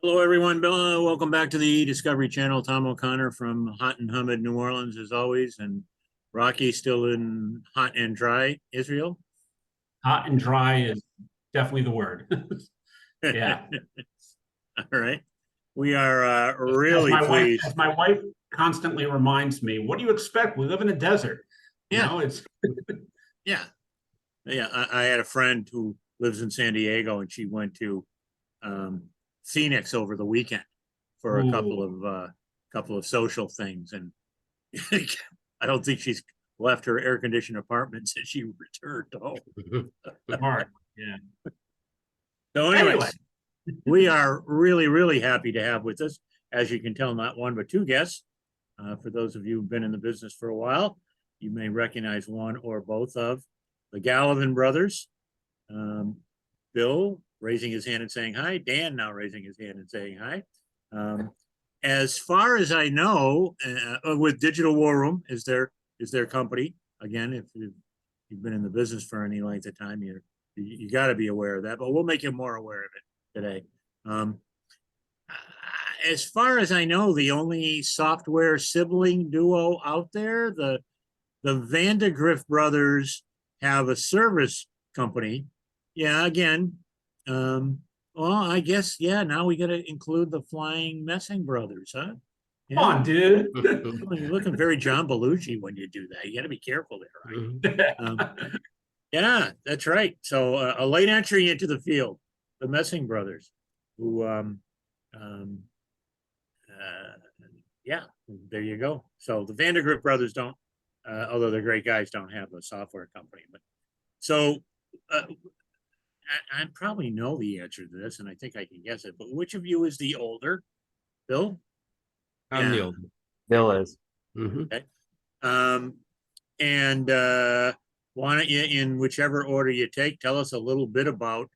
Hello, everyone. Welcome back to the Discovery Channel. Tom O'Connor from hot and humid New Orleans, as always, and Rachi still in hot and dry Israel. Hot and dry is definitely the word. Yeah. All right. We are really pleased. As my wife constantly reminds me, what do you expect? We live in a desert. Yeah. You know, it's Yeah. I had a friend who lives in San Diego, and she went to Phoenix over the weekend for a couple of social things, and I don't think she's left her air-conditioned apartment since she returned home. hard. Yeah. So anyway, we are really, really happy to have with us, as you can tell, not one but two guests. For those of you who've been in the business for a while, you may recognize one or both of the Gallivan brothers. Bill raising his hand and saying hi. Dan now raising his hand and saying hi. As far as I know, with Digital WarRoom is their company. Again, if you've been in the business for any length of time, you got to be aware of that. But we'll make you more aware of it today. As far as I know, the only software sibling duo out there, the Vandegrift brothers have a service company. Yeah, again, well, I guess, yeah, now we got to include the Flying Messing brothers, huh? Yeah. Come on, dude. You're looking very John Belushi when you do that. You got to be careful there, right? Yeah, that's right. So a late entry into the field, the Messing brothers, who, yeah, there you go. So the Vandegrift brothers don't, although they're great guys, don't have a software company. But so I probably know the answer to this, and I think I can guess it. But which of you is the older? Bill? I'm the older. Bill is. Okay. And why don't you, in whichever order you take, tell us a little bit about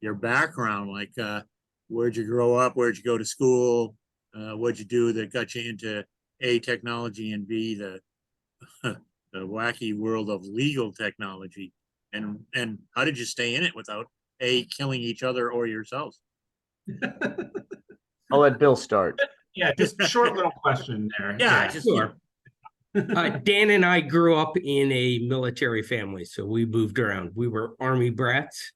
your background, like where'd you grow up, where'd you go to school, what'd you do that got you into A, technology, and B, the the wacky world of legal technology, and how did you stay in it without A, killing each other or yourselves? I'll let Bill start. Yeah, just a short little question there. Yeah, just Sure. Dan and I grew up in a military family, so we moved around. We were Army brats,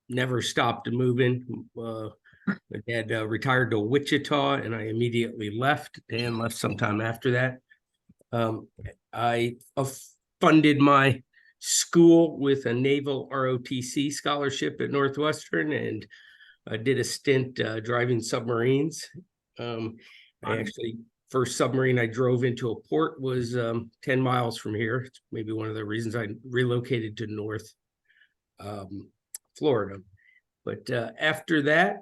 never stopped moving. My dad retired to Wichita, and I immediately left. Dan left sometime after that. I funded my school with a naval ROTC scholarship at Northwestern, and I did a stint driving submarines. I actually, first submarine I drove into a port was 10 miles from here. It's maybe one of the reasons I relocated to North Florida. But after that,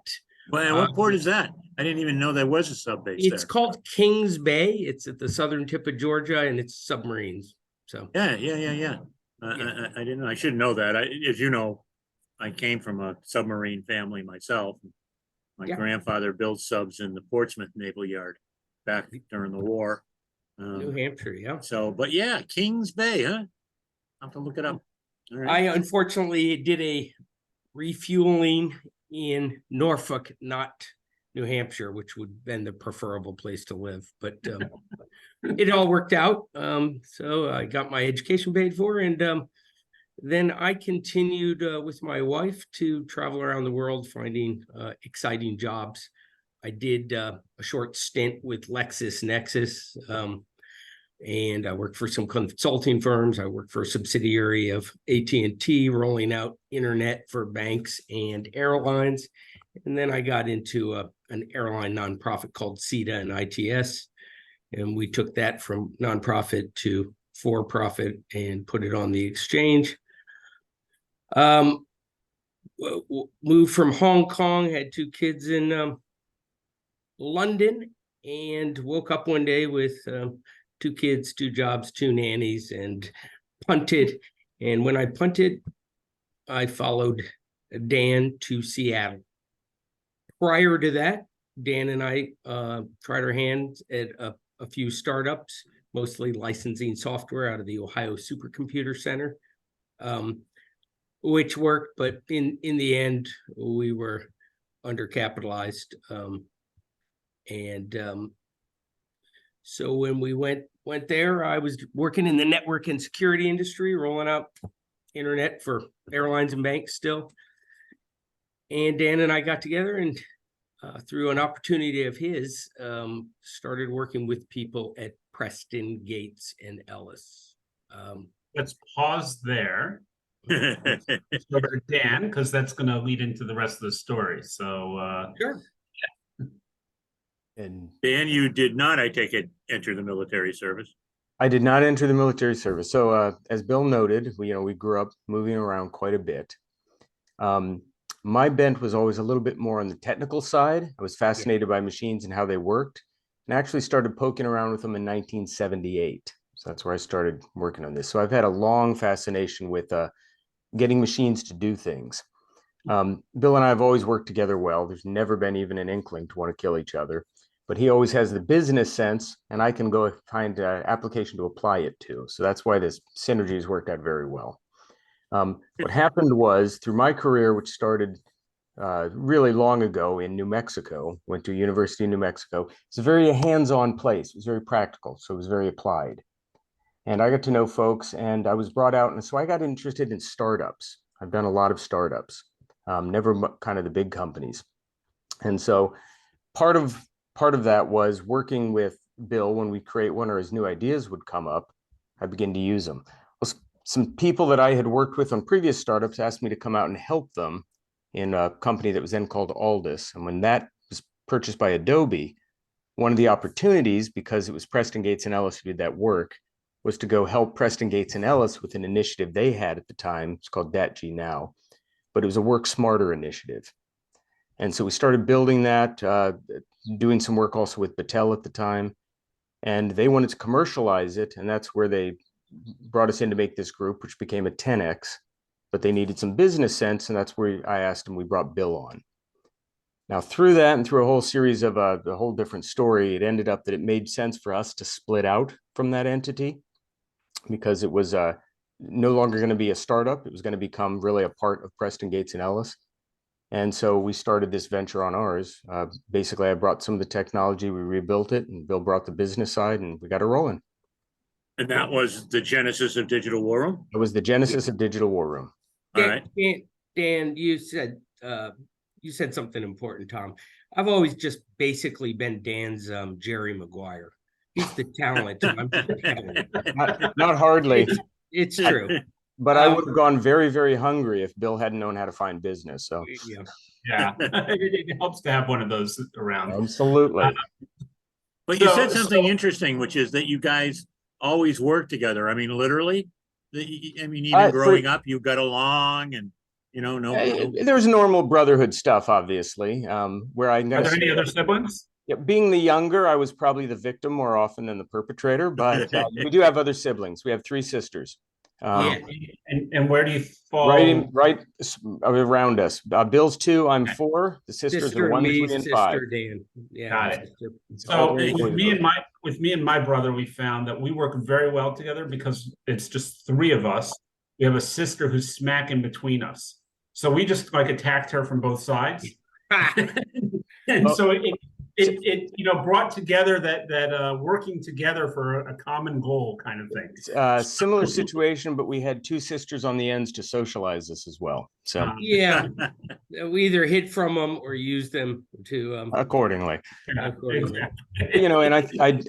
well, what port is that? I didn't even know there was a sub base. It's called Kings Bay. It's at the southern tip of Georgia, and it's submarines. So yeah. I didn't know. I should know that. As you know, I came from a submarine family myself. My grandfather built subs in the Portsmouth Naval Yard back during the war. New Hampshire, yeah. So, but yeah, Kings Bay, huh? I'll have to look it up. All right. I unfortunately did a refueling in Norfolk, not New Hampshire, which would have been the preferable place to live. But it all worked out. So I got my education paid for, and then I continued with my wife to travel around the world finding exciting jobs. I did a short stint with LexisNexis, and I worked for some consulting firms. I worked for a subsidiary of AT&T, rolling out internet for banks and airlines. And then I got into an airline nonprofit called CETA and ITS, and we took that from nonprofit to for-profit and put it on the exchange. Moved from Hong Kong, had two kids in London, and woke up one day with two kids, two jobs, two nannies, and punted. And when I punted, I followed Dan to Seattle. Prior to that, Dan and I tried our hands at a few startups, mostly licensing software out of the Ohio Supercomputer Center, which worked. But in the end, we were undercapitalized. So when we went there, I was working in the network and security industry, rolling out internet for airlines and banks still. And Dan and I got together and through an opportunity of his, started working with people at Preston Gates and Ellis. Let's pause there. Let's go to Dan, because that's going to lead into the rest of the story. So, Sure. And Dan, you did not, I take it, enter the military service. I did not enter the military service. So as Bill noted, we grew up moving around quite a bit. My bent was always a little bit more on the technical side. I was fascinated by machines and how they worked, and actually started poking around with them in 1978. So that's where I started working on this. So I've had a long fascination with getting machines to do things. Bill and I have always worked together well. There's never been even an inkling to want to kill each other, but he always has the business sense, and I can go find an application to apply it to. So that's why this synergy has worked out very well. What happened was, through my career, which started really long ago in New Mexico, went to University of New Mexico. It's a very hands-on place. It was very practical, so it was very applied. And I got to know folks, and I was brought out, and so I got interested in startups. I've done a lot of startups, never kind of the big companies. And so part of that was working with Bill. When we create one or his new ideas would come up, I begin to use them. Well, some people that I had worked with on previous startups asked me to come out and help them in a company that was then called Aldus. And when that was purchased by Adobe, one of the opportunities, because it was Preston Gates and Ellis who did that work, was to go help Preston Gates and Ellis with an initiative they had at the time. It's called DATG now, but it was a Work Smarter initiative. And so we started building that, doing some work also with Battelle at the time, and they wanted to commercialize it. And that's where they brought us in to make this group, which became a 10X, but they needed some business sense. And that's where I asked them, we brought Bill on. Now, through that and through a whole series of a whole different story, it ended up that it made sense for us to split out from that entity, because it was no longer going to be a startup. It was going to become really a part of Preston Gates and Ellis. And so we started this venture on ours. Basically, I brought some of the technology, we rebuilt it, and Bill brought the business side, and we got it rolling. And that was the genesis of Digital WarRoom? It was the genesis of Digital WarRoom. All right. Dan, you said something important, Tom. I've always just basically been Dan's Jerry Maguire. He's the talent. I'm just the talent. Not hardly. It's true. But I would have gone very, very hungry if Bill hadn't known how to find business. So yeah, it helps to have one of those around. Absolutely. But you said something interesting, which is that you guys always work together. I mean, literally. I mean, even growing up, you got along, and there's normal brotherhood stuff, obviously. Where Are there any other siblings? Yeah, being the younger, I was probably the victim more often than the perpetrator, but we do have other siblings. We have 3 sisters. And where do you fall? Right around us. Bill's 2, I'm 4. The sisters are 1, 3, and 5. Dan. Yeah, got it. So with me and my brother, we found that we work very well together because it's just 3 of us. We have a sister who's smack in between us, so we just like attacked her from both sides. And so it brought together that working together for a common goal kind of thing. Similar situation, but we had 2 sisters on the ends to socialize us as well. So yeah, we either hid from them or used them to accordingly. accordingly. And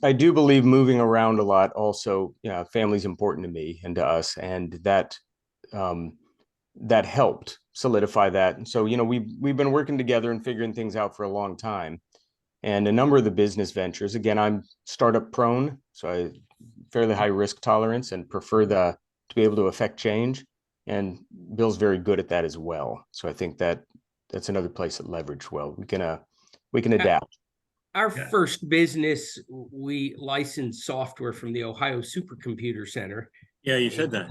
I do believe moving around a lot also, family's important to me and to us, and that helped solidify that. And so we've been working together and figuring things out for a long time. And a number of the business ventures, again, I'm startup prone, so I fairly high risk tolerance and prefer to be able to affect change. And Bill's very good at that as well. So I think that's another place that leveraged well. We can adapt. Our first business, we licensed software from the Ohio Supercomputer Center. Yeah, you said that.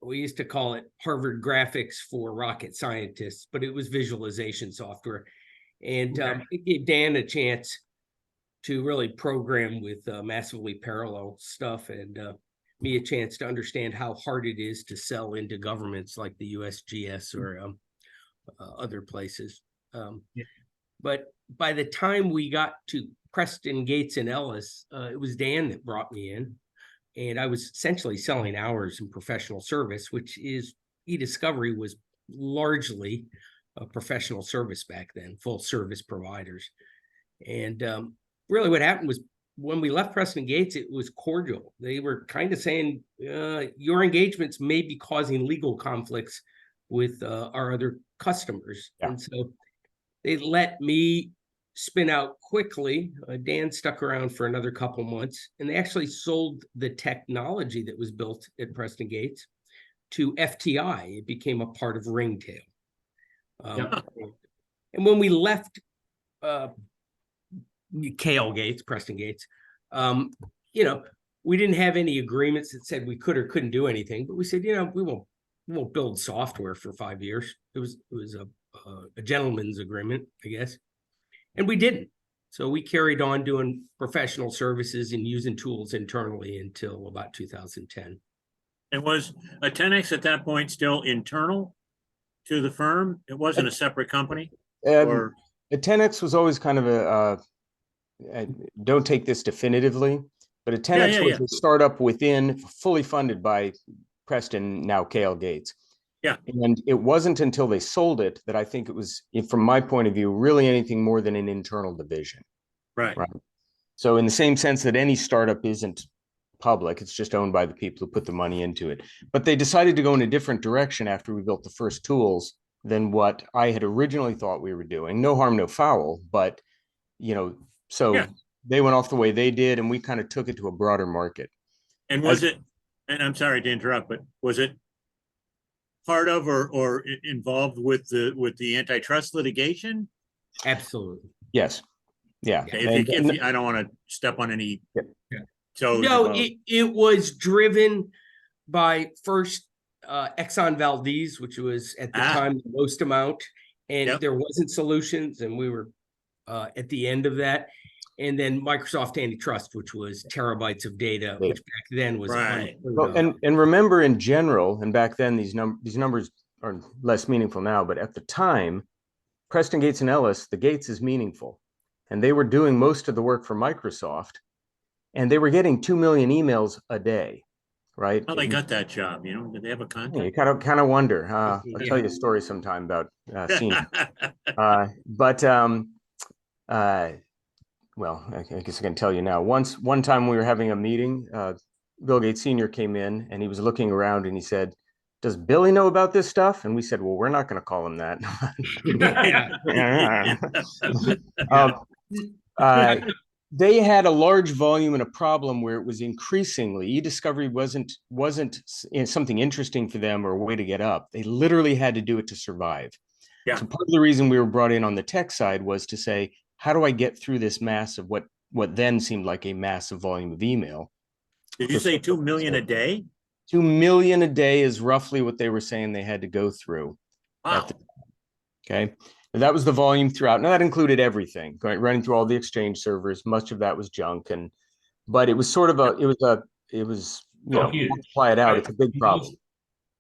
We used to call it Harvard Graphics for rocket scientists, but it was visualization software. And it gave Dan a chance to really program with massively parallel stuff, and me a chance to understand how hard it is to sell into governments like the USGS or other places. But by the time we got to Preston Gates and Ellis, it was Dan that brought me in. And I was essentially selling hours in professional service, which is e-discovery was largely a professional service back then, full service providers. And really what happened was when we left Preston Gates, it was cordial. They were kind of saying, your engagements may be causing legal conflicts with our other customers. Yeah. And so they let me spin out quickly. Dan stuck around for another couple months, and they actually sold the technology that was built at Preston Gates to FTI. It became a part of Ringtail. And when we left Preston Gates, we didn't have any agreements that said we could or couldn't do anything, but we said, we won't build software for 5 years. It was a gentleman's agreement, I guess. And we didn't. So we carried on doing professional services and using tools internally until about 2010. And was Attenix at that point still internal to the firm? It wasn't a separate company? Or Attenix was always kind of don't take this definitively, but Attenix was a startup within, fully funded by Preston, now Cale Gates. Yeah. And it wasn't until they sold it that I think it was, from my point of view, really anything more than an internal division. Right. So in the same sense that any startup isn't public, it's just owned by the people who put the money into it. But they decided to go in a different direction after we built the first tools than what I had originally thought we were doing. No harm, no foul, but they went off the way they did, and we kind of took it to a broader market. And and I'm sorry to interrupt, but was it part of or involved with the antitrust litigation? Absolutely. Yes. Yeah. Okay, I don't want to step on any toes. No, it was driven by first Exxon Valdez, which was at the time the most amount, and there wasn't solutions, and we were at the end of that. And then Microsoft Antitrust, which was terabytes of data, which back then was well, and remember, in general, and back then these numbers are less meaningful now, but at the time, Preston Gates and Ellis, the Gates is meaningful, and they were doing most of the work for Microsoft, and they were getting 2 million emails a day, right? How they got that job? Did they have a contact? You kind of wonder. I'll tell you a story sometime about senior. Well, I guess I can tell you now. One time we were having a meeting, Bill Gates Sr. came in and he was looking around and he said, "Does Billy know about this stuff?" And we said, "Well, we're not going to call him that." They had a large volume and a problem where it was increasingly, e-discovery wasn't something interesting for them or a way to get up. They literally had to do it to survive. Yeah. So part of the reason we were brought in on the tech side was to say, how do I get through this mass of what then seemed like a massive volume of email? Did you say 2 million a day? 2 million a day is roughly what they were saying they had to go through. Wow. Okay. And that was the volume throughout. Now that included everything, running through all the Exchange servers. Much of that was junk, but it was sort of multiply it out. It's a big problem.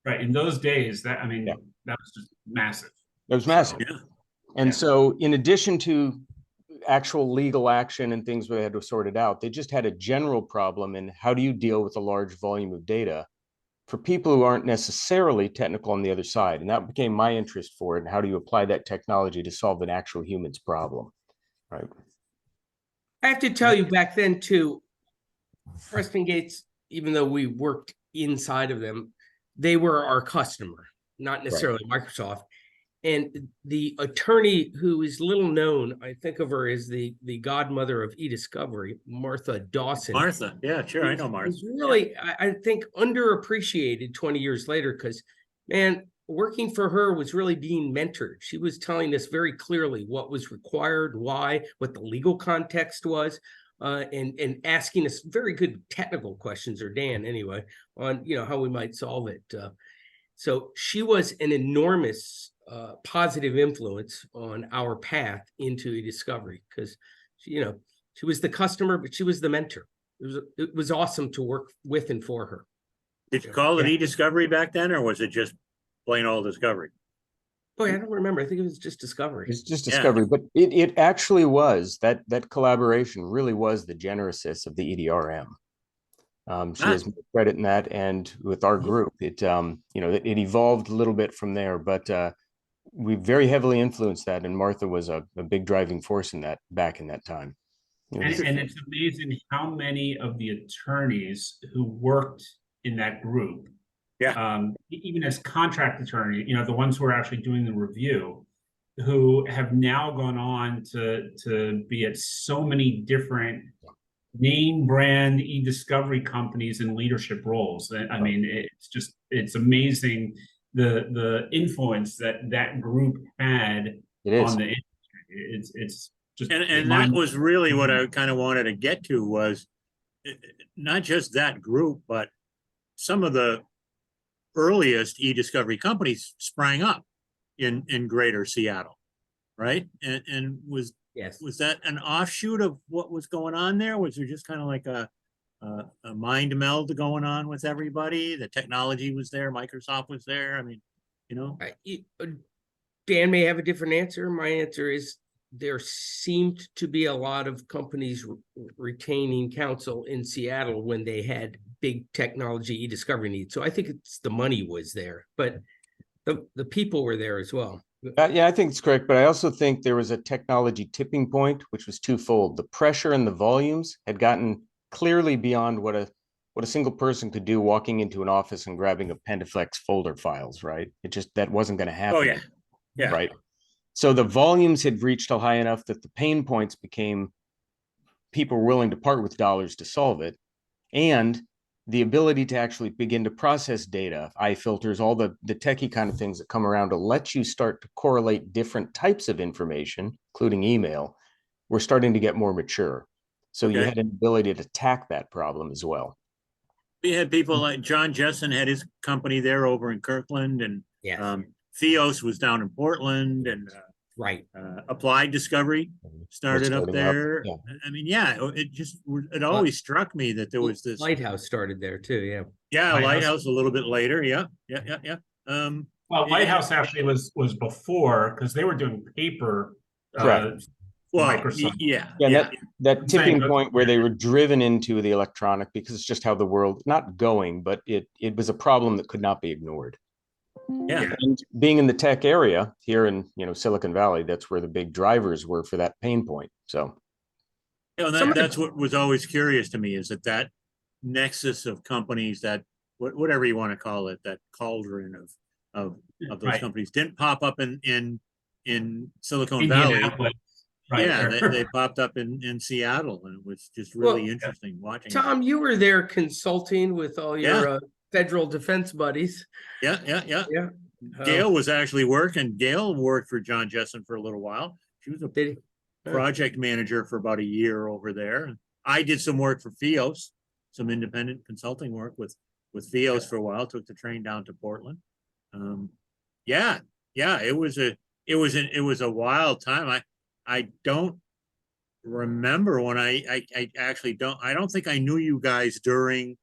Right. In those days, that was just massive. It was massive. Yeah. And so in addition to actual legal action and things where they had to sort it out, they just had a general problem in how do you deal with a large volume of data for people who aren't necessarily technical on the other side. And that became my interest for it. And how do you apply that technology to solve an actual human's problem? Right. I have to tell you, back then too, Preston Gates, even though we worked inside of them, they were our customer, not necessarily Microsoft. And the attorney who is little known, I think of her as the godmother of e-discovery, Martha Dawson. Martha, yeah, sure, I know Martha. Is really, I think, underappreciated 20 years later, because, man, working for her was really being mentored. She was telling us very clearly what was required, why, what the legal context was, and asking us very good technical questions, or Dan anyway, on how we might solve it. So she was an enormous positive influence on our path into e-discovery, because she was the customer, but she was the mentor. It was awesome to work with and for her. Did you call it e-discovery back then, or was it just plain old discovery? Boy, I don't remember. I think it was just Discovery. It's just Yeah. Discovery, but it actually was that collaboration really was the genesis of the EDRM. She has more credit in that, and with our group, it it evolved a little bit from there, but we very heavily influenced that, and Martha was a big driving force in that back in that time. And it's amazing how many of the attorneys who worked in that group, even as contract attorney, the ones who are actually doing the review, who have now gone on to be at so many different name brand e-discovery companies in leadership roles. I mean, it's amazing the influence that group had on the industry. It's just, and that was really what I kind of wanted to get to, was not just that group, but some of the earliest e-discovery companies sprang up in greater Seattle, right? And was that an offshoot of what was going on there? Was there just kind of like a mind meld going on with everybody? The technology was there, Microsoft was there. I mean, Dan may have a different answer. My answer is there seemed to be a lot of companies retaining counsel in Seattle when they had big technology e-discovery needs. So I think it's the money was there, but the people were there as well. Yeah, I think it's correct, but I also think there was a technology tipping point, which was twofold. The pressure and the volumes had gotten clearly beyond what a single person could do walking into an office and grabbing a Pentaflex folder files, right? That wasn't going to happen. Oh yeah, yeah. Right. So the volumes had reached a high enough that the pain points became people were willing to part with dollars to solve it, and the ability to actually begin to process data, iFilters, all the techie kind of things that come around to let you start to correlate different types of information, including email, we're starting to get more mature. So you had an ability to attack that problem as well. We had people like John Jessen had his company there over in Kirkland, and Theos was down in Portland, and Applied Discovery started up there. I mean, it always struck me that there was this Lighthouse started there too. Lighthouse a little bit later. Well, Lighthouse actually was before, because they were doing paper. Microsoft. That tipping point where they were driven into the electronic, because it's just how the world, not going, but it was a problem that could not be ignored. And being in the tech area here in Silicon Valley, that's where the big drivers were for that pain point. So that's what was always curious to me, is that nexus of companies, that whatever you want to call it, that cauldron of those companies didn't pop up in Silicon Valley. They popped up in Seattle, and it was just really interesting watching. Tom, you were there consulting with all your federal defense buddies. Gail was actually working. Gail worked for John Jessen for a little while. She was a project manager for about a year over there. I did some work for Theos, some independent consulting work with Theos for a while. Took the train down to Portland. It was a wild time. I don't remember when I don't think I knew you guys during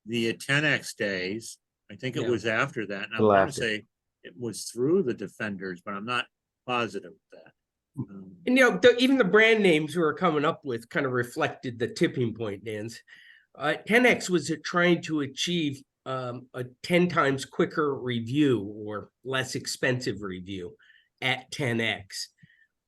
the 10X days. I think it was after that. And I want to say it was through the Defenders, but I'm not positive of that. And even the brand names we were coming up with kind of reflected the tipping point, Dan's. 10X was trying to achieve a 10 times quicker review or less expensive review at 10X.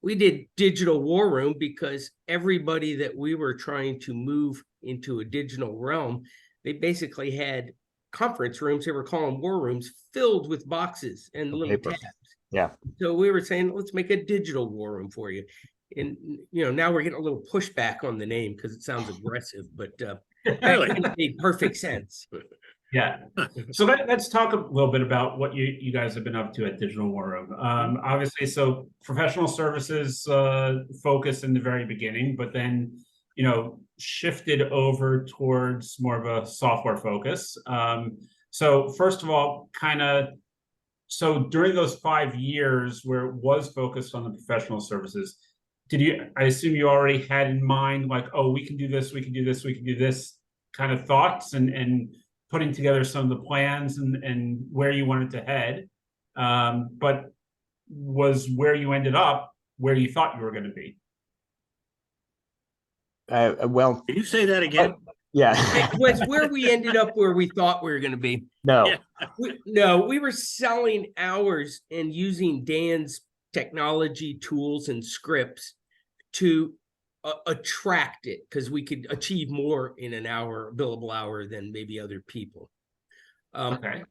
We did digital WarRoom because everybody that we were trying to move into a digital realm, they basically had conference rooms, they were calling WarRooms, filled with boxes and little tabs. So we were saying, let's make a digital WarRoom for you. And now we're getting a little pushback on the name because it sounds aggressive, but it made perfect sense. So let's talk a little bit about what you guys have been up to at Digital WarRoom. Obviously, so professional services focus in the very beginning, but then shifted over towards more of a software focus. So first of all, so during those 5 years where it was focused on the professional services, I assume you already had in mind, like, oh, we can do this, we can do this, we can do this kind of thoughts, and putting together some of the plans and where you wanted to head. But was where you ended up, where you thought you were going to be? Well, Can you say that again? yeah. It was where we ended up where we thought we were going to be. No. Yeah. We were selling hours and using Dan's technology tools and scripts to attract it, because we could achieve more in an hour, billable hour, than maybe other people. Okay.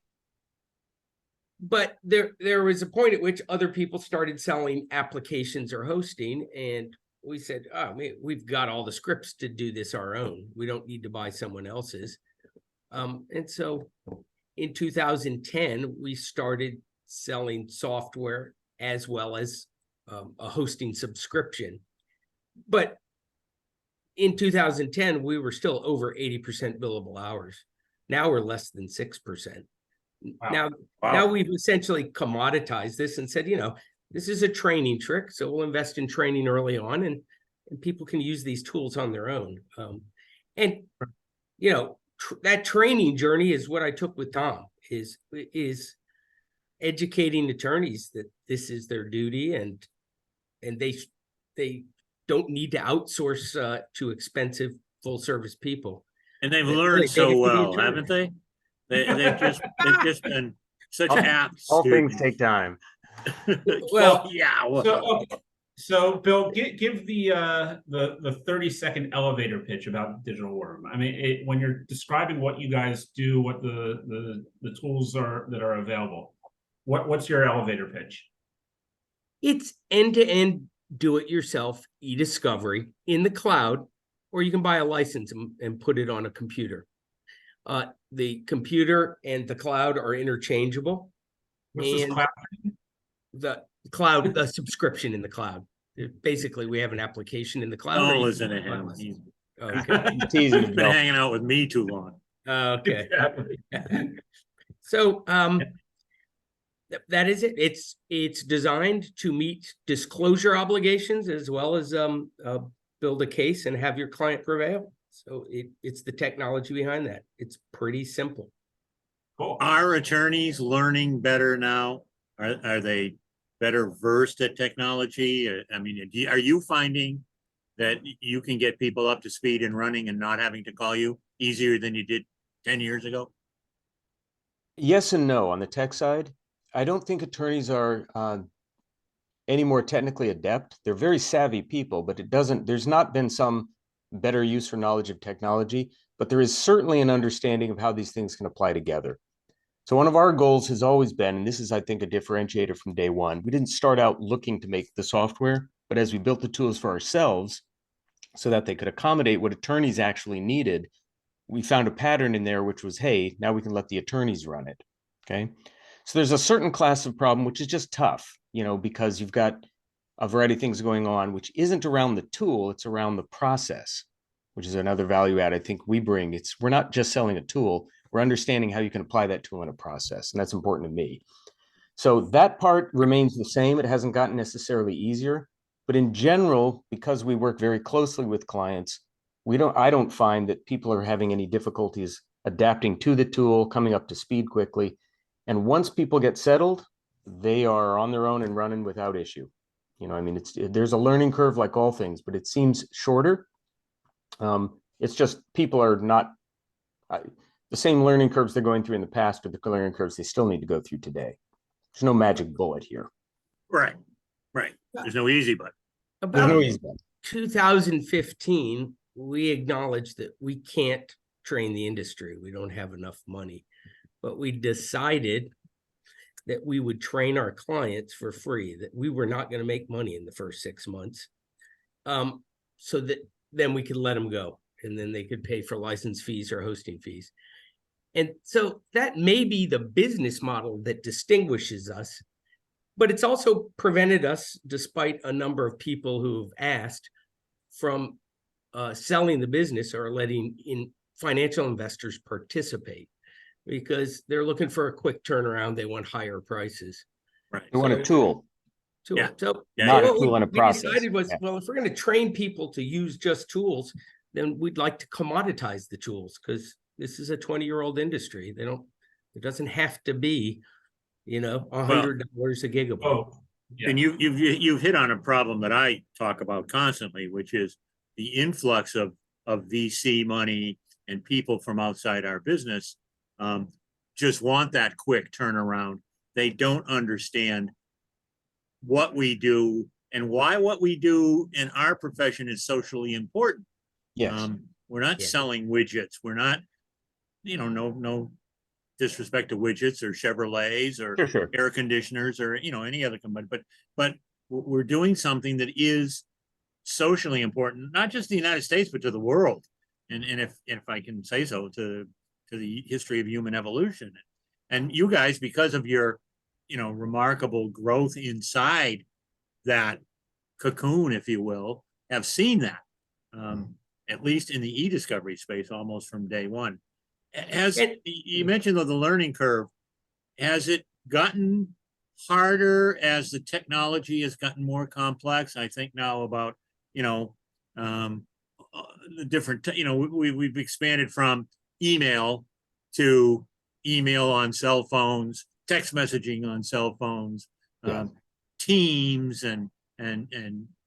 But there was a point at which other people started selling applications or hosting, and we said, oh, we've got all the scripts to do this our own. We don't need to buy someone else's. And so in 2010, we started selling software as well as a hosting subscription. But in 2010, we were still over 80% billable hours. Now we're less than 6%. Wow. Now we've essentially commoditized this and said, this is a training trick, so we'll invest in training early on, and people can use these tools on their own. That training journey is what I took with Tom, is educating attorneys that this is their duty, and they don't need to outsource to expensive full service people. And they've They learned get so to be well, attorneys. haven't they? They've just been such apt All things students. take time. Well, yeah. Well, So Bill, give the 30-second elevator pitch about Digital WarRoom. I mean, when you're describing what you guys do, what the tools are that are available, what's your elevator pitch? it's end-to-end do-it-yourself e-discovery in the cloud, or you can buy a license and put it on a computer. The computer and the cloud are interchangeable. What's this cloud? The subscription in the cloud. Basically, we have an application in the cloud. Noel isn't a him. He's Okay. Teasing been Bill. hanging out with me too long. Okay. Exactly. So that is it. It's designed to meet disclosure obligations as well as build a case and have your client prevail. So it's the technology behind that. It's pretty simple. Cool. Are attorneys learning better now? Are they better versed at technology? I mean, are you finding that you can get people up to speed and running and not having to call you easier than you did 10 years ago? Yes and no. On the tech side, I don't think attorneys are any more technically adept. They're very savvy people, but there's not been some better use or knowledge of technology, but there is certainly an understanding of how these things can apply together. So one of our goals has always been, and this is, I think, a differentiator from day one, we didn't start out looking to make the software, but as we built the tools for ourselves so that they could accommodate what attorneys actually needed, we found a pattern in there, which was, hey, now we can let the attorneys run it, okay? So there's a certain class of problem, which is just tough, because you've got a variety of things going on, which isn't around the tool, it's around the process, which is another value add I think we bring. We're not just selling a tool, we're understanding how you can apply that tool in a process, and that's important to me. So that part remains the same. It hasn't gotten necessarily easier, but in general, because we work very closely with clients, I don't find that people are having any difficulties adapting to the tool, coming up to speed quickly. And once people get settled, they are on their own and running without issue. There's a learning curve like all things, but it seems shorter. It's just people are not the same learning curves they're going through in the past, or the learning curves they still need to go through today. There's no magic bullet here. Right. There's no easy button. There's no About easy button. 2015, we acknowledged that we can't train the industry. We don't have enough money, but we decided that we would train our clients for free, that we were not going to make money in the first 6 months. So that then we could let them go, and then they could pay for license fees or hosting fees. And so that may be the business model that distinguishes us, but it's also prevented us, despite a number of people who have asked, from selling the business or letting financial investors participate, because they're looking for a quick turnaround. They want higher prices. Right. They want a tool. Yeah. So Not a what tool and a we process. decided was, Yeah. well, if we're going to train people to use just tools, then we'd like to commoditize the tools, because this is a 20-year-old industry. It doesn't have to be, $100 a gigabyte. And you've hit on a problem that I talk about constantly, which is the influx of VC money and people from outside our business just want that quick turnaround. They don't understand what we do and why what we do in our profession is socially important. Yes. We're not Yeah. selling widgets. We're not, no disrespect to widgets or Chevrolets or Sure. air conditioners or, any other company, but we're doing something that is socially important, not just the United States, but to the world. And if I can say so, to the history of human evolution. And you guys, because of your, remarkable growth inside that cocoon, if you will, have seen that, at least in the e-discovery space, almost from day one. You mentioned the learning curve, has it gotten harder as the technology has gotten more complex? I think now about, the different, we've expanded from email to email on cell phones, text messaging on cell phones, Yeah. Teams and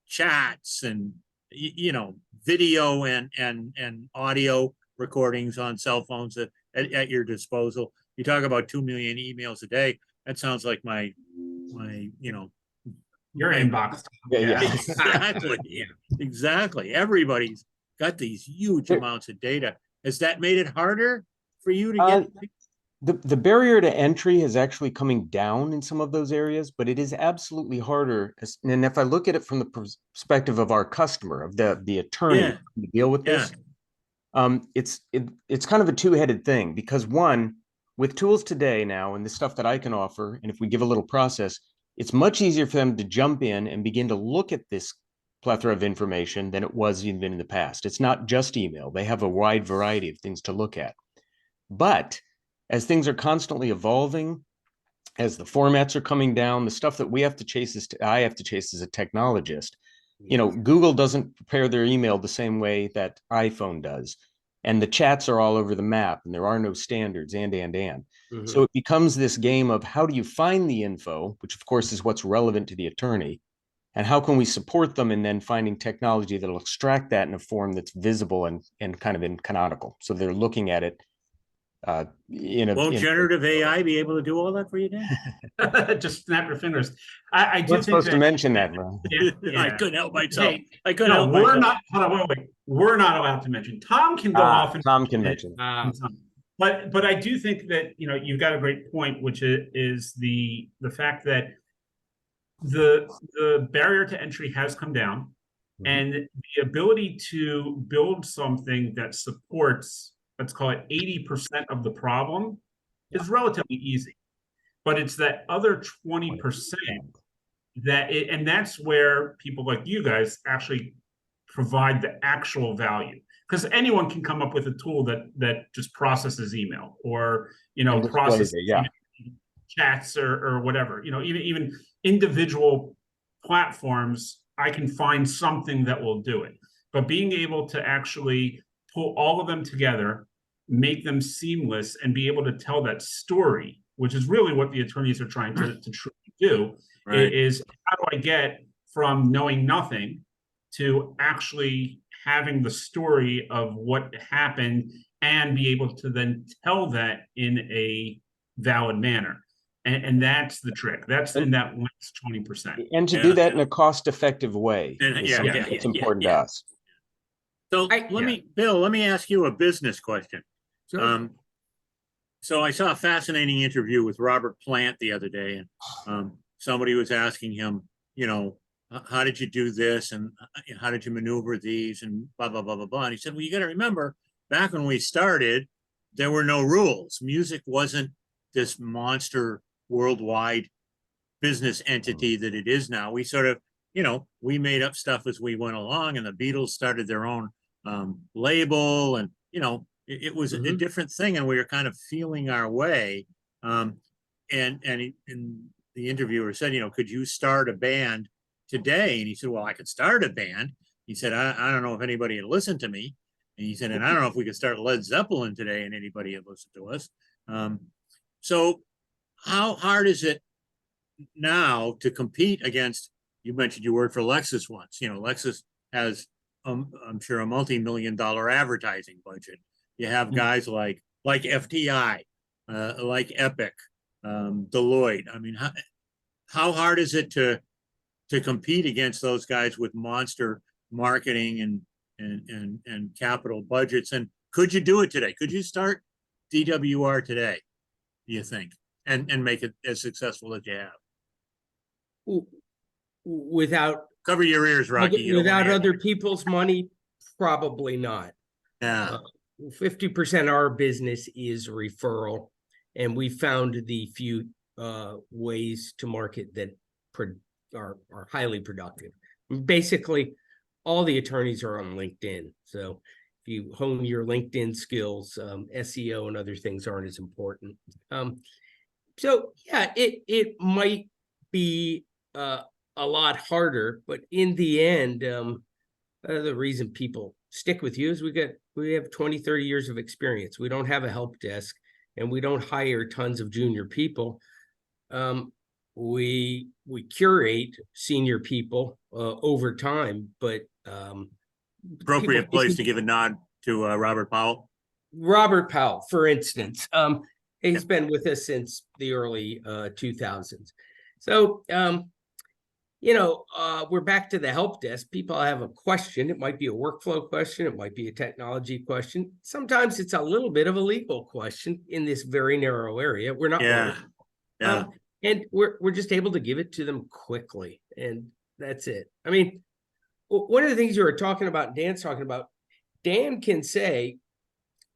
chats and, video and audio recordings on cell phones at your disposal. You talk about 2 million emails a day. That sounds like my your inbox. Yeah. Exactly. Yeah. Exactly. Everybody's got these huge amounts of data. Has that made it harder for you to get? The barrier to entry is actually coming down in some of those areas, but it is absolutely harder. And if I look at it from the perspective of our customer, of the attorney Yeah. to deal with this, it's kind of a two-headed thing, because one, with tools today now and the stuff that I can offer, and if we give a little process, it's much easier for them to jump in and begin to look at this plethora of information than it was even in the past. It's not just email. They have a wide variety of things to look at. But as things are constantly evolving, as the formats are coming down, the stuff that we have to chase I have to chase as a technologist. Google doesn't prepare their email the same way that iPhone does. And the chats are all over the map and there are no standards and. Mhm. So it becomes this game of how do you find the info, which of course is what's relevant to the attorney, and how can we support them in then finding technology that'll extract that in a form that's visible and kind of in canonical. So they're looking at it Won't generative AI be able to do all that for you, Dan? Just snap your fingers. I do We're think supposed to that, mention that, bro. I couldn't help myself. Hey, I couldn't no, help we're myself. not. Hold on, wait. We're not allowed to mention. Tom can go off and Tom can mention it. But I do think that you've got a great point, which is the fact that the barrier to entry has come down, and the ability to build something that supports, let's call it 80% of the problem, is relatively easy. But it's that other 20% and that's where people like you guys actually provide the actual value. Because anyone can come up with a tool that just processes email or processes chats or whatever. Even individual platforms, I can find something that will do it. But being able to actually pull all of them together, make them seamless, and be able to tell that story, which is really what the attorneys are trying to truly do, Right. is how do I get from knowing nothing to actually having the story of what happened and be able to then tell that in a valid manner. And that's the trick. That's in that last 20%. And to do that in a cost-effective way is something that's important to us. So Bill, let me ask you a business question. Sure. So I saw a fascinating interview with Robert Plant the other day, and somebody was asking him, how did you do this and how did you maneuver these and blah, blah, blah, blah, blah. And he said, well, you got to remember, back when we started, there were no rules. Music wasn't this monster worldwide business entity that it is now. We sort of, we made up stuff as we went along, and the Beatles started their own label, and, it was a different thing, and we were kind of feeling our way. And the interviewer said, could you start a band today? And he said, well, I could start a band. He said, I don't know if anybody would listen to me. And he said, and I don't know if we could start Led Zeppelin today and anybody would listen to us. So how hard is it now to compete against, you mentioned you worked for Lexus once, you know, Lexus has, I'm sure, a multi-million-dollar advertising budget. You have guys like FTI, like Epic, Deloitte. I mean, how hard is it to compete against those guys with monster marketing and capital budgets? And could you do it today? Could you start DWR today, do you think, and make it as successful as you have? Without Cover your ears, Rocky. You don't wanna without hear- other people's money, probably not. Yeah, 50% of our business is referral, and we found the few ways to market that are highly productive. Basically, all the attorneys are on LinkedIn. So if you hone your LinkedIn skills, SEO and other things aren't as important. So yeah, it might be a lot harder, but in the end, the reason people stick with you is we have 20, 30 years of experience. We don't have a help desk, and we don't hire tons of junior people. We curate senior people over time, but appropriate place to give a nod to Robert Powell. Robert Powell, for instance, he's been with us since the early 2000s. So, we're back to the help desk. People have a question. It might be a workflow question. It might be a technology question. Sometimes it's a little bit of a legal question in this very narrow area. We're not. Yeah. Yeah. And we're just able to give it to them quickly, and that's it. I mean, one of the things you were talking about, Dan's talking about, Dan can say,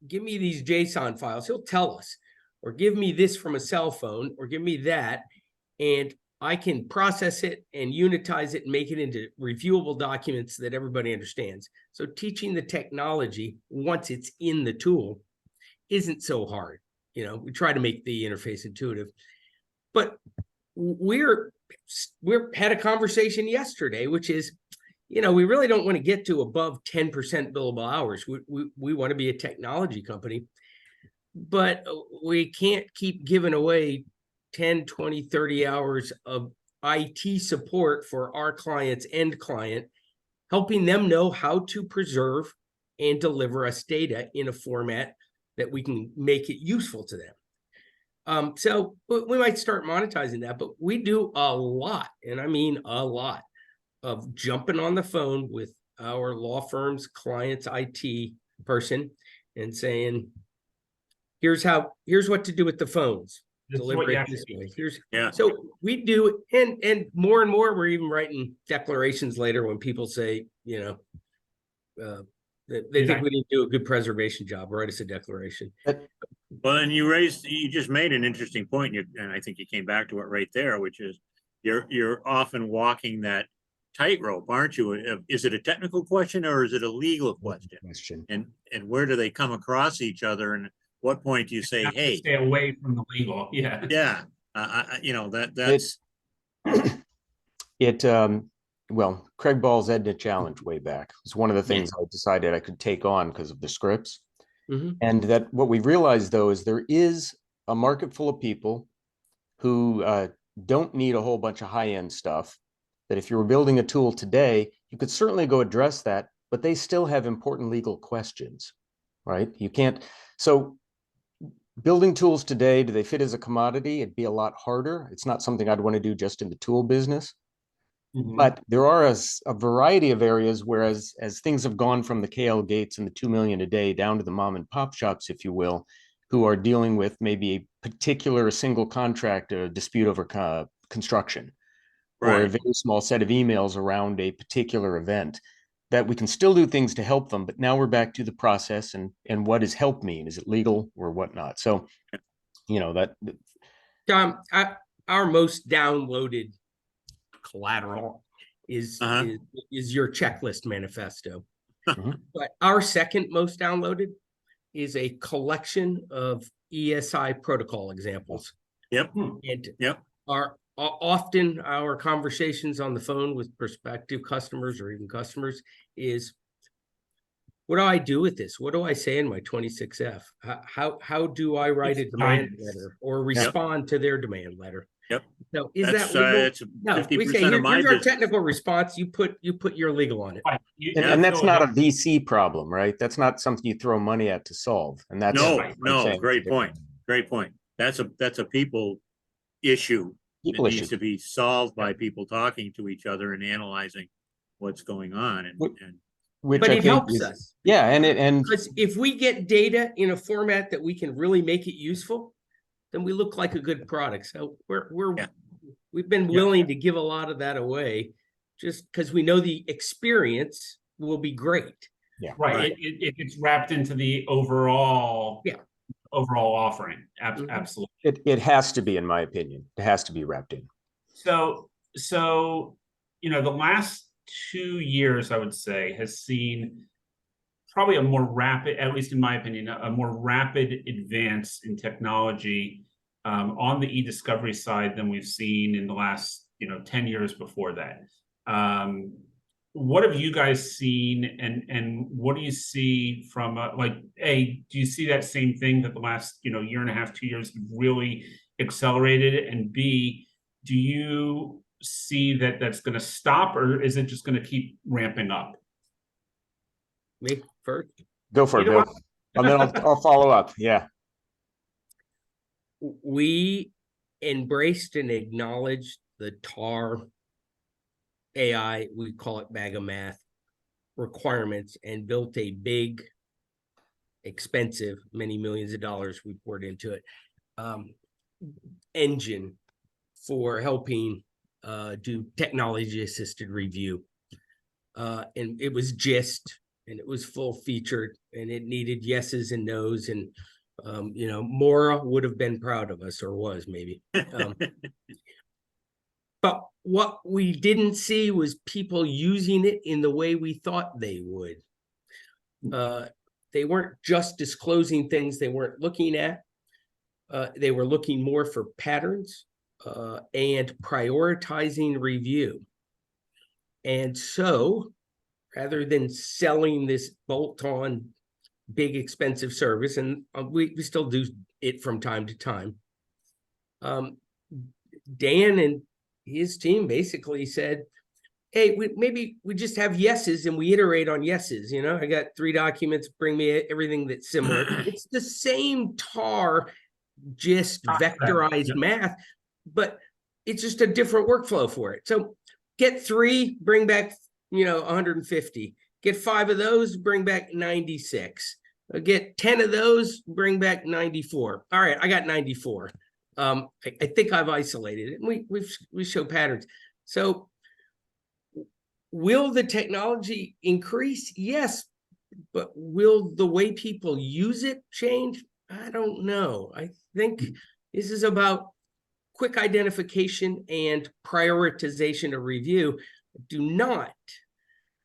give me these JSON files. He'll tell us, or give me this from a cell phone, or give me that. And I can process it and unitize it and make it into reviewable documents that everybody understands. So teaching the technology once it's in the tool isn't so hard. We try to make the interface intuitive. But we're had a conversation yesterday, which is, we really don't want to get to above 10% billable hours. We want to be a technology company, but we can't keep giving away 10, 20, 30 hours of IT support for our client's end client, helping them know how to preserve and deliver us data in a format that we can make it useful to them. So we might start monetizing that, but we do a lot, and I mean a lot, of jumping on the phone with our law firm's client's IT person and saying, here's what to do with the phones. Deliver it this way. So we do, and more we're even writing declarations later when people say, they think we need to do a good preservation job. Write us a declaration. Well, and you just made an interesting point, and I think you came back to it right there, which is you're often walking that tightrope, aren't you? Is it a technical question or is it a legal question? And where do they come across each other? And what point do you say, hey, stay away from the legal? Yeah. That's well, Craig Ball's Edna Challenge way back. It's one of the things I decided I could take on because of the scripts. And that what we realized, though, is there is a market full of people who don't need a whole bunch of high-end stuff, that if you were building a tool today, you could certainly go address that, but they still have important legal questions, right? You can't. So building tools today, do they fit as a commodity? It'd be a lot harder. It's not something I'd want to do just in the tool business. But there are a variety of areas where as things have gone from the KL Gates and the 2 million a day down to the mom and pop shops, if you will, who are dealing with maybe a particular single contract, a dispute over construction, or a very small set of emails around a particular event, that we can still do things to help them. But now we're back to the process and what does help mean? Is it legal or whatnot? So, that. Our most downloaded collateral is your checklist manifesto. But our second most downloaded is a collection of ESI protocol examples. And often our conversations on the phone with prospective customers or even customers is, what do I do with this? What do I say in my 26F? How do I write a demand letter or respond to their demand letter? Yep. So is That's, that legal? it's No, we say, 50% of my here's our business. technical response. You put your legal on it. Right. And that's so not a VC problem, right? That's not something you throw money at to solve. And that's No, what I'm no, saying. great point. Great point. That's a people issue. People It needs issue. to be solved by people talking to each other and analyzing what's going on and Which But I it think helps is, us. yeah, and Because if we get data in a format that we can really make it useful, then we look like a good product. So Yeah. we've been willing to give a lot of that away just because we know the experience will be great. yeah, Right. Right. It gets wrapped into the overall offering. Mhm. Absolutely. it has to be, in my opinion, it has to be wrapped in. So the last 2 years, I would say, has seen probably a more rapid, at least in my opinion, a more rapid advance in technology on the e-discovery side than we've seen in the last 10 years before that. What have you guys seen, and what do you see from do you see that same thing that the last year and a half, 2 years have really accelerated, and B, do you see that that's going to stop, or is it just going to keep ramping up? Me first. Go for it, You know Bill. And then I'll follow up. Yeah. We embraced and acknowledged the TAR AI, we call it MAGA math, requirements, and built a big, expensive, many millions of dollars we poured into it, engine for helping do technology assisted review. And it was GIST, and it was full featured, and it needed yeses and nos, and Maura would have been proud of us, or was maybe. But what we didn't see was people using it in the way we thought they would. They weren't just disclosing things they weren't looking at. They were looking more for patterns and prioritizing review. And so, rather than selling this bolt-on big expensive service, and we still do it from time to time, Dan and his team basically said, hey, maybe we just have yeses and we iterate on yeses. I got 3 documents, bring me everything that's similar. It's the same TAR, just vectorized math, but it's just a different workflow for it. So get 3, bring back 150. Get 5 of those, bring back 96. Get 10 of those, bring back 94. All right, I got 94. I think I've isolated it, and we show patterns. So will the technology increase? Yes, but will the way people use it change? I don't know. I think this is about quick identification and prioritization of review. I do not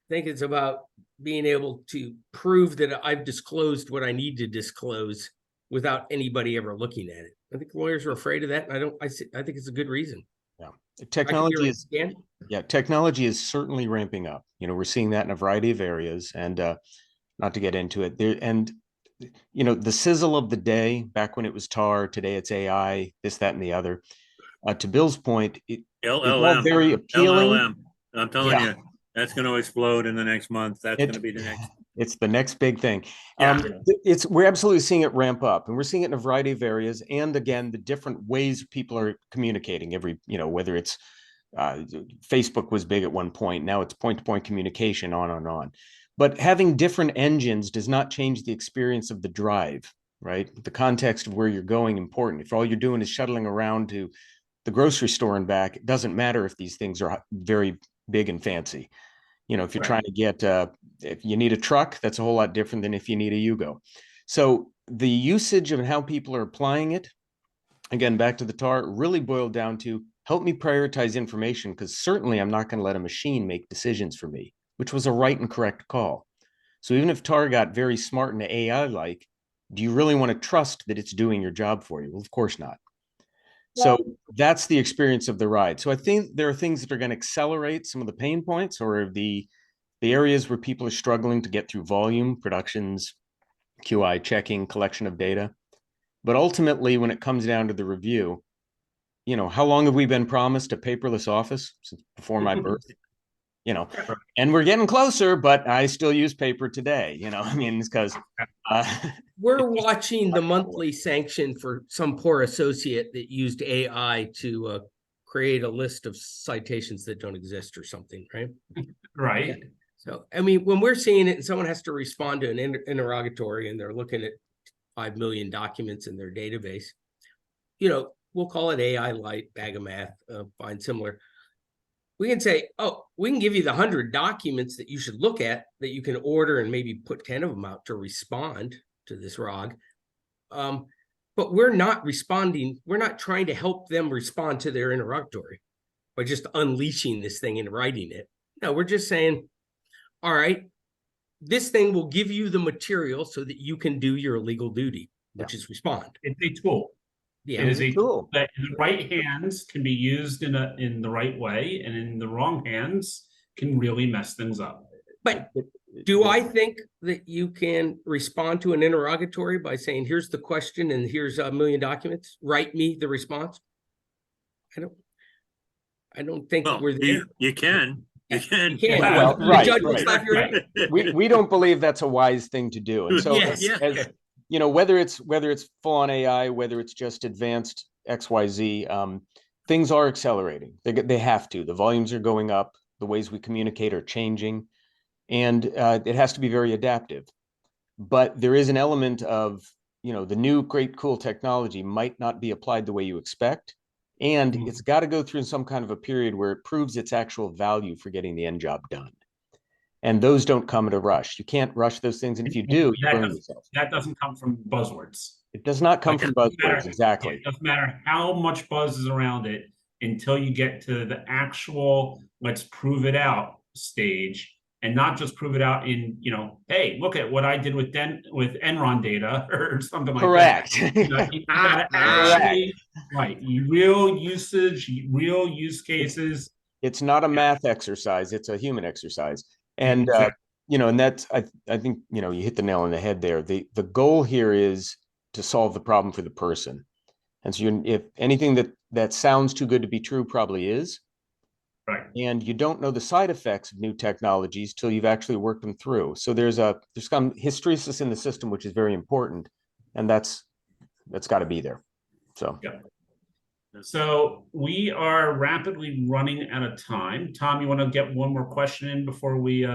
think it's about being able to prove that I've disclosed what I need to disclose without anybody ever looking at it. I think lawyers are afraid of that, and I think it's a good reason. Yeah. Technology is certainly ramping up. We're seeing that in a variety of areas, and not to get into it there. And the sizzle of the day, back when it was TAR, today it's AI, this, that, and the other. To Bill's point, it's all very appealing. LLM. I'm telling you, that's going to explode in the next month. That's going to be the next. It's the next big thing. Yeah. We're absolutely seeing it ramp up, and we're seeing it in a variety of areas. And again, the different ways people are communicating. Whether it's Facebook was big at one point, now it's point-to-point communication, on and on. But having different engines does not change the experience of the drive, right? The context of where you're going important. If all you're doing is shuttling around to the grocery store and back, it doesn't matter if these things are very big and fancy. If you're trying to get, if you need a truck, that's a whole lot different than if you need a Yugo. So the usage of how people are applying it, again, back to the TAR, really boiled down to help me prioritize information, because certainly I'm not going to let a machine make decisions for me, which was a right and correct call. So even if TAR got very smart and AI-like, do you really want to trust that it's doing your job for you? Well, of course not. So that's the experience of the ride. So I think there are things that are going to accelerate some of the pain points, or the areas where people are struggling to get through volume, productions, QI checking, collection of data. But ultimately, when it comes down to the review, how long have we been promised a paperless office since before my birth? And we're getting closer, but I still use paper today, I mean, it's because We're watching the monthly sanction for some poor associate that used AI to create a list of citations that don't exist or something, right? Right. So, I mean, when we're seeing it and someone has to respond to an interrogatory and they're looking at 5 million documents in their database, we'll call it AI light, bag of math, find similar. We can say, oh, we can give you the 100 documents that you should look at that you can order and maybe put 10 of them out to respond to this ROG. But we're not responding. We're not trying to help them respond to their interrogatory by just unleashing this thing and writing it. No, we're just saying, all right, this thing will give you the material so that you can do your legal duty, which is respond. It's a tool. Yeah, It is a tool that in the right hands can be used in the right way, and in the wrong hands can really mess things up. but do I think that you can respond to an interrogatory by saying, here's the question and here's 1 million documents, write me the response? I don't think Well, we're there. you can. You can. You can. Well, The right, judge will right. slap your head. we don't believe that's a wise thing to do. And so Yes. as whether it's full on AI, whether it's just advanced XYZ, things are accelerating. They have to. The volumes are going up. The ways we communicate are changing, and it has to be very adaptive. But there is an element of, the new great cool technology might not be applied the way you expect. And it's got to go through some kind of a period where it proves its actual value for getting the end job done. And those don't come at a rush. You can't rush those things. And if you do, you burn yourself. That doesn't come from buzzwords. It does not come from buzzwords. Exactly. It doesn't matter how much buzz is around it until you get to the actual let's prove it out stage, and not just prove it out in, hey, look at what I did with Enron data or something like Correct. that. You gotta actually, right, real usage, real use cases. It's not a math exercise. It's a human exercise. And, Exactly. and that's, I think, you hit the nail on the head there. The goal here is to solve the problem for the person. And so if anything that sounds too good to be true probably is. Right. And you don't know the side effects of new technologies till you've actually worked them through. So there's some hysteresis in the system, which is very important. And that's got to be there. So. Yeah. So we are rapidly running out of time. Tom, you want to get one more question in before we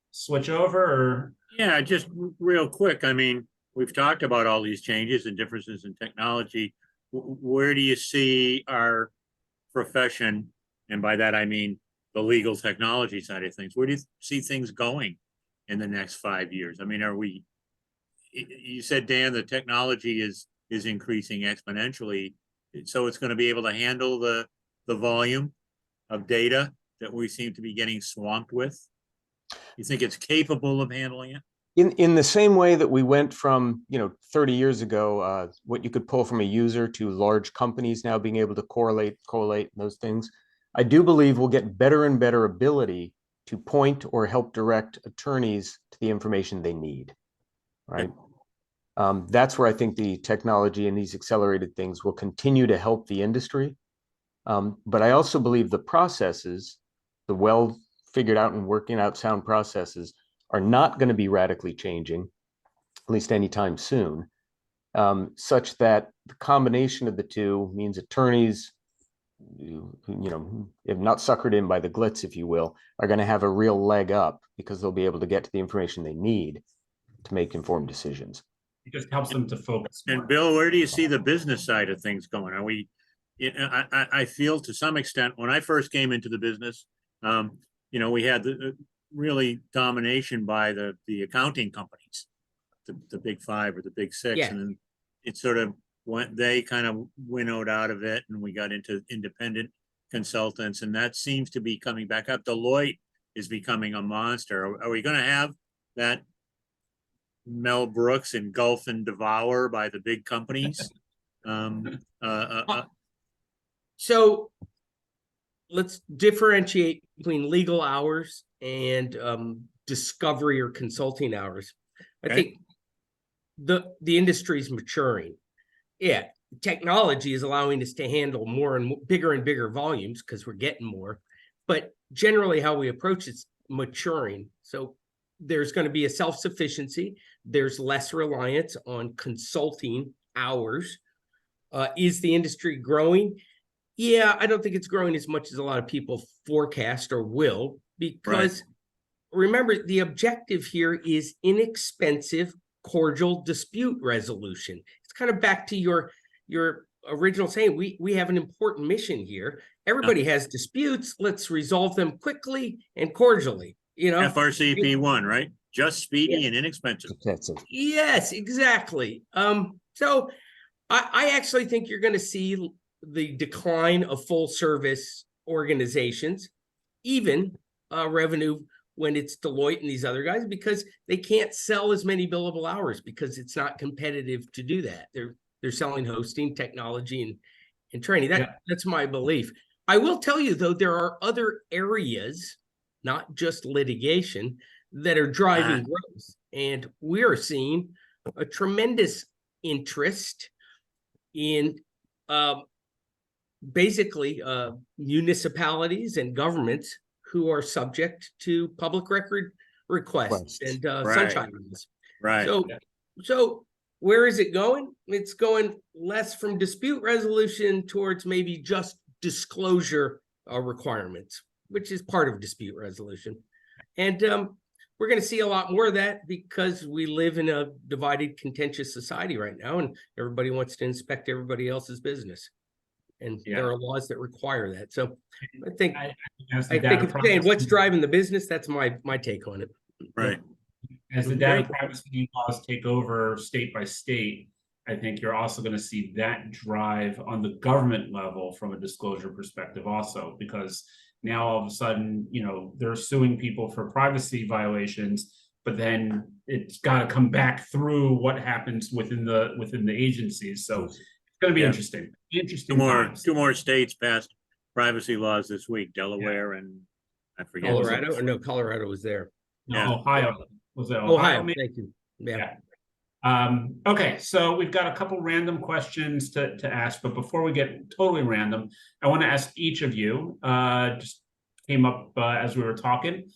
switch over? Or? Yeah, just real quick. I mean, we've talked about all these changes and differences in technology. Where do you see our profession, and by that I mean the legal technology side of things, where do you see things going in the next 5 years? I mean, you said, Dan, the technology is increasing exponentially, so it's going to be able to handle the volume of data that we seem to be getting swamped with? You think it's capable of handling it? In the same way that we went from, 30 years ago, what you could pull from a user to large companies now being able to correlate those things, I do believe we'll get better and better ability to point or help direct attorneys to the information they need, right? That's where I think the technology and these accelerated things will continue to help the industry. But I also believe the processes, the well figured out and working out sound processes, are not going to be radically changing, at least anytime soon, such that the combination of the two means attorneys, if not suckered in by the glitz, if you will, are going to have a real leg up because they'll be able to get to the information they need to make informed decisions. It just helps them to focus more. And Bill, where do you see the business side of things going? Are we, I feel to some extent, when I first came into the business, we had the really domination by the accounting companies, the big 5 or the big 6. Yeah. And then it sort of they kind of winnowed out of it, and we got into independent consultants, and that seems to be coming back up. Deloitte is becoming a monster. Are we going to have that Mel Brooks engulf and devour by the big companies? So let's differentiate between legal hours and discovery or consulting hours. I think the industry is maturing. Yeah, technology is allowing us to handle more and bigger and bigger volumes because we're getting more. But generally, how we approach it's maturing. So there's going to be a self-sufficiency. There's less reliance on consulting hours. Is the industry growing? Yeah, I don't think it's growing as much as a lot of people forecast or will, because remember, the objective here is inexpensive, cordial dispute resolution. It's kind of back to your original saying, we have an important mission here. Everybody has disputes. Let's resolve them quickly and cordially. FRCP 1, right? Just speedy and inexpensive. That's it. Yes, exactly. So I actually think you're going to see the decline of full service organizations, even revenue when it's Deloitte and these other guys, because they can't sell as many billable hours because it's not competitive to do that. They're selling hosting, technology, and training. That's my belief. I will tell you, though, there are other areas, not just litigation, that are driving growth. And we are seeing a tremendous interest in basically municipalities and governments who are subject to public record requests and sunshine laws. Right. So where is it going? It's going less from dispute resolution towards maybe just disclosure requirements, which is part of dispute resolution. And we're going to see a lot more of that because we live in a divided, contentious society right now, and everybody wants to inspect everybody else's business. And there are laws that require that. So I think if you're saying what's driving the business, that's my take on it. Right. As the data privacy laws take over state by state, I think you're also going to see that drive on the government level from a disclosure perspective also, because now all of a sudden, they're suing people for privacy violations, but then it's got to come back through what happens within the agencies. So it's going to be interesting. Two more states passed privacy laws this week, Delaware and I forget. Colorado? No, Colorado was there. No, Ohio. Was it Ohio? Thank you. Yeah. Okay, so we've got a couple random questions to ask, but before we get totally random, I want to ask each of you, just came up as we were talking.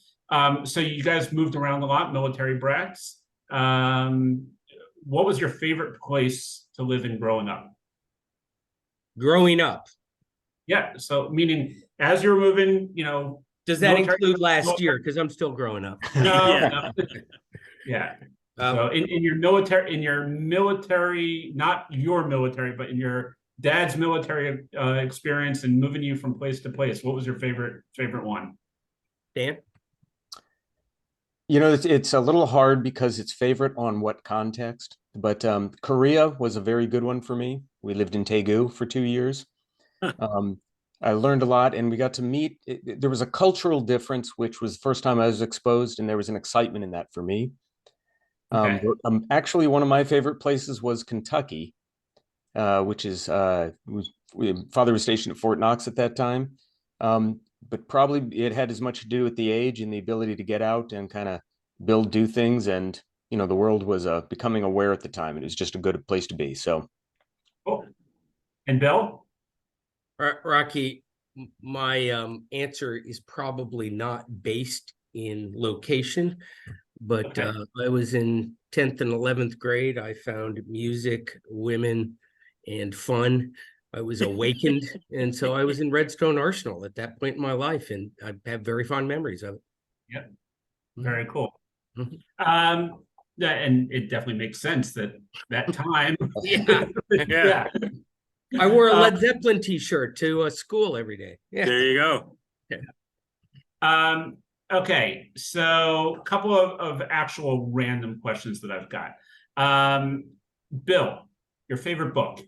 So you guys moved around a lot, military brats. What was your favorite place to live in growing up? Growing up? Yeah, so meaning as you're moving, Does that include last year? Because I'm still growing up. No. Yeah. So in your military, not your military, but in your dad's military experience and moving you from place to place, what was your favorite one? Dan? It's a little hard because it's favorite on what context, but Korea was a very good one for me. We lived in Daegu for 2 years. I learned a lot, and we got to meet. There was a cultural difference, which was the first time I was exposed, and there was an excitement in that for me. Actually, one of my favorite places was Kentucky, which is father was stationed at Fort Knox at that time. But probably it had as much to do with the age and the ability to get out and kind of do things. And, the world was becoming aware at the time. It was just a good place to be. So. Cool. And Bill? Rachi, my answer is probably not based in location, but I was in 10th and 11th grade. I found music, women, and fun. I was awakened. And so I was in Redstone Arsenal at that point in my life, and I have very fond memories of it. Yeah, very cool. And it definitely makes sense that time. Yeah. I wore a Led Zeppelin t-shirt to school every day. Yeah. There you go. Yeah. Okay, so a couple of actual random questions that I've got. Bill, your favorite book?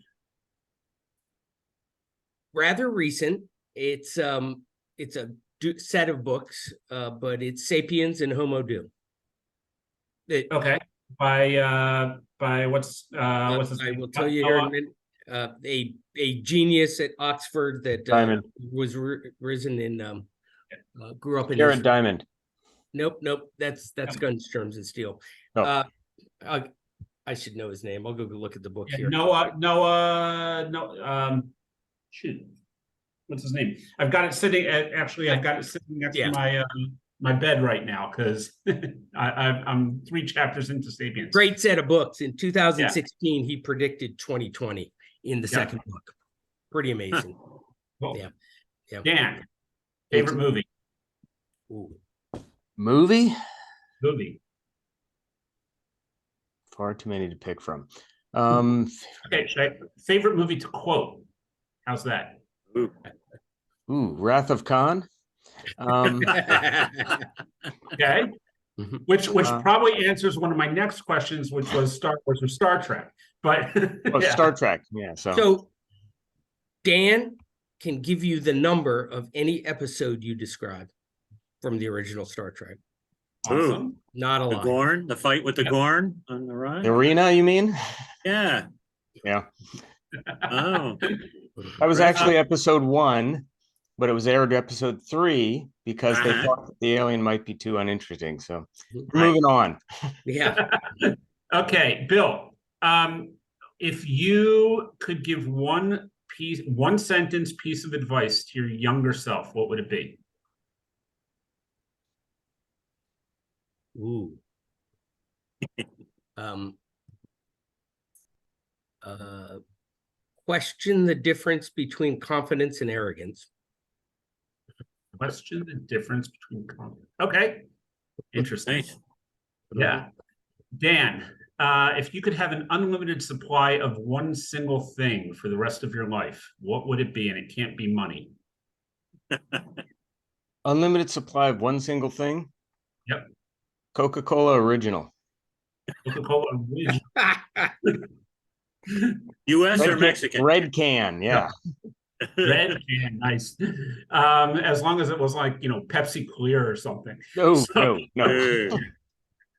Rather recent. It's a set of books, but it's Sapiens and Homo Deus. Okay. By what's his I name? will tell you here in a minute. A genius at Oxford that was risen in grew up in Jared Diamond. Nope. That's Guns, Germs, and Steel. I should know his name. I'll go look at the book Yeah, here. Shoot. What's his name? I've got it sitting next to my bed right now because I'm 3 chapters into Sapiens. Great set of books. In 2016, he predicted 2020 in the second book. Pretty amazing. Cool. Yeah. Dan, favorite movie? Ooh. Movie? Far too many to pick from. Okay, favorite movie to quote. How's that? Ooh, Wrath of Khan. Okay. Which probably answers one of my next questions, which was Star Wars or Star Trek. But Star Trek. Yeah. So Dan can give you the number of any episode you describe from the original Star Trek. Awesome. Not a lot. Gorn, the fight with the Gorn on the ride. The arena, you mean? Yeah. Yeah. Oh. That was actually episode 1, but it was aired episode 3 because they thought that the alien might be too uninteresting. So moving on. Yeah. Okay, Bill. If you could give one sentence piece of advice to your younger self, what would it be? Ooh. Question the difference between confidence and arrogance. Question the difference between confidence. Okay. Interesting. Nice. Yeah. Dan, if you could have an unlimited supply of one single thing for the rest of your life, what would it be? And it can't be money. Unlimited supply of one single thing? Yep. Coca-Cola Original. Coca-Cola Original. US or Mexican? Red can, yeah. Red can, nice. As long as it was like, Pepsi Clear or something. No.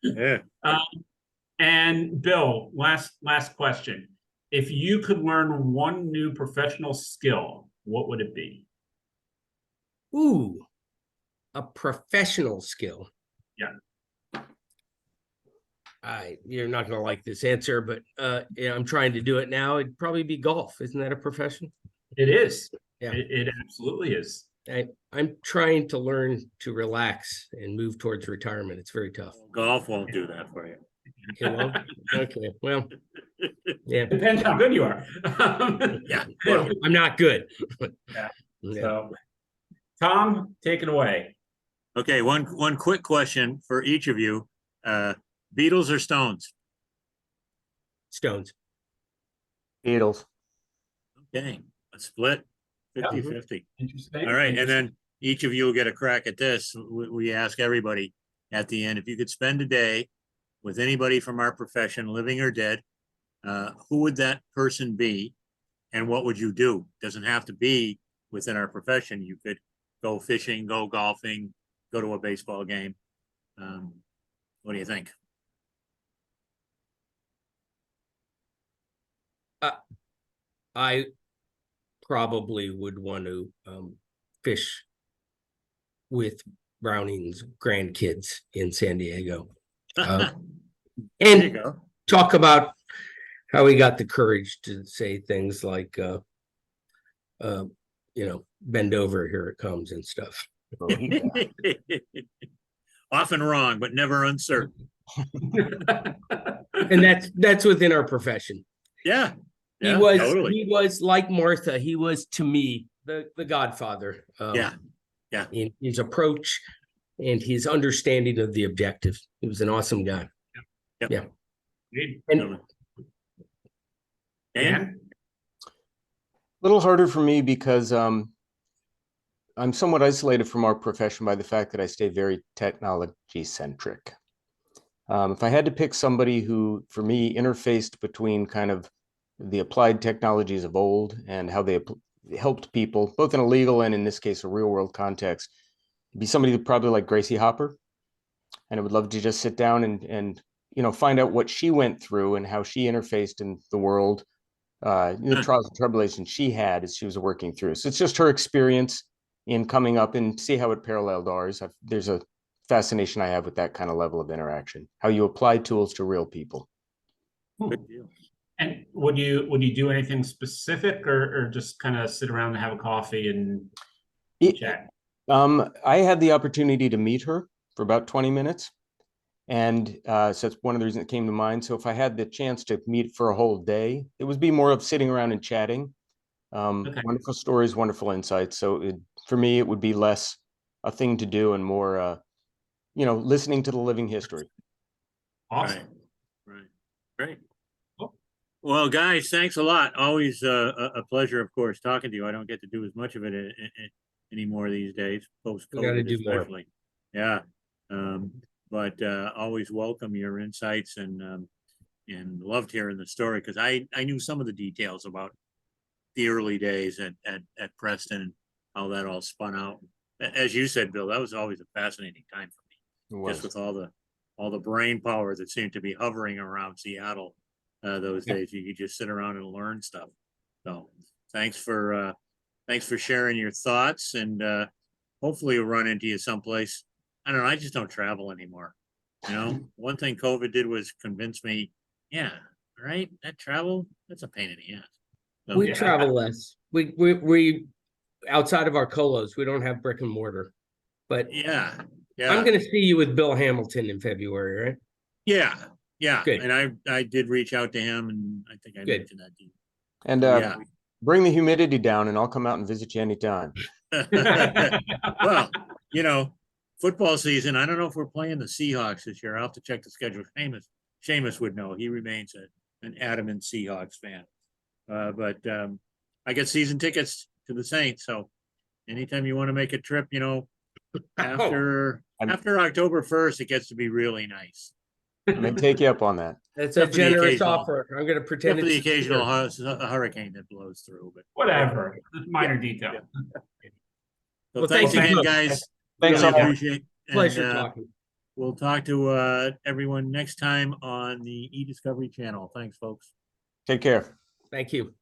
Yeah. And Bill, last question. If you could learn one new professional skill, what would it be? Ooh, a professional skill. Yeah. You're not going to like this answer, but I'm trying to do it now. It'd probably be golf. Isn't that a profession? It is. Yeah. It absolutely is. I'm trying to learn to relax and move towards retirement. It's very tough. Golf won't do that for you. It won't? Okay. Well, yeah. Depends how good you are. Yeah. Well, I'm not good. Yeah. Yeah. So, Tom, take it away. Okay, one quick question for each of you. Beatles or Stones? Stones. Beatles. Okay, a split 50-50. Interesting. All right, and then each of you will get a crack at this. We ask everybody at the end, if you could spend a day with anybody from our profession, living or dead, who would that person be and what would you do? Doesn't have to be within our profession. You could go fishing, go golfing, go to a baseball game. What do you think? I probably would want to fish with Browning's grandkids in San Diego. There you And go. talk about how he got the courage to say things like, bend over, here it comes and stuff. Often wrong, but never uncertain. And that's within our profession. Yeah. He Yeah, was totally. he was like Martha. He was to me the godfather. Yeah. In his approach and his understanding of the objective. He was an awesome guy. Yep. Yeah. And And A little harder for me because I'm somewhat isolated from our profession by the fact that I stay very technology centric. If I had to pick somebody who, for me, interfaced between kind of the applied technologies of old and how they helped people, both in a legal and in this case, a real world context, it'd be somebody probably like Gracie Hopper. And I would love to just sit down and find out what she went through and how she interfaced in the world, the trials and tribulations she had as she was working through. So it's just her experience in coming up and see how it paralleled ours. There's a fascination I have with that kind of level of interaction, how you apply tools to real people. Good deal. And would you do anything specific, or just kind of sit around and have a coffee and It- chat? I had the opportunity to meet her for about 20 minutes. And so that's one of the reasons it came to mind. So if I had the chance to meet for a whole day, it would be more of sitting around and chatting. Okay. Wonderful stories, wonderful insights. So for me, it would be less a thing to do and more, listening to the living history. Awesome. Right. Great. Cool. Well, guys, thanks a lot. Always a pleasure, of course, talking to you. I don't get to do as much of it anymore these days, We gotta post-COVID do more. especially. Yeah. But always welcome your insights and loved hearing the story because I knew some of the details about the early days at Preston and how that all spun out. As you said, Bill, that was always a fascinating time for me. It Just was. with all the brain power that seemed to be hovering around Seattle those days. You could just sit around and learn stuff. So thanks for sharing your thoughts and hopefully we'll run into you someplace. I don't know. I just don't travel anymore. One thing COVID did was convince me, yeah, right. That travel, that's a pain in the ass. So, We Yeah. travel less. We outside of our colos, we don't have brick and mortar. But yeah. I'm gonna see you with Bill Hamilton in February, right? Yeah. Good. And I did reach out to him and I think I Good. mentioned that to you. And Yeah. bring the humidity down and I'll come out and visit you anytime. Well, football season, I don't know if we're playing the Seahawks this year. I'll have to check the schedule. Seamus would know. He remains an adamant Seahawks fan. But I get season tickets to the Saints. So anytime you want to make a trip, after October 1st, it gets to be really nice. I may take you up on that. That's a Except for the generous occasional- offer. I'm gonna Except pretend for the it's occasional sincere. hurricane that blows through. But Whatever. Minor detail. so Well, thanks thank again, you. guys. Thanks Really all. appreciate Pleasure and, talking. We'll talk to everyone next time on the eDiscovery channel. Thanks, folks. Take care. Thank you.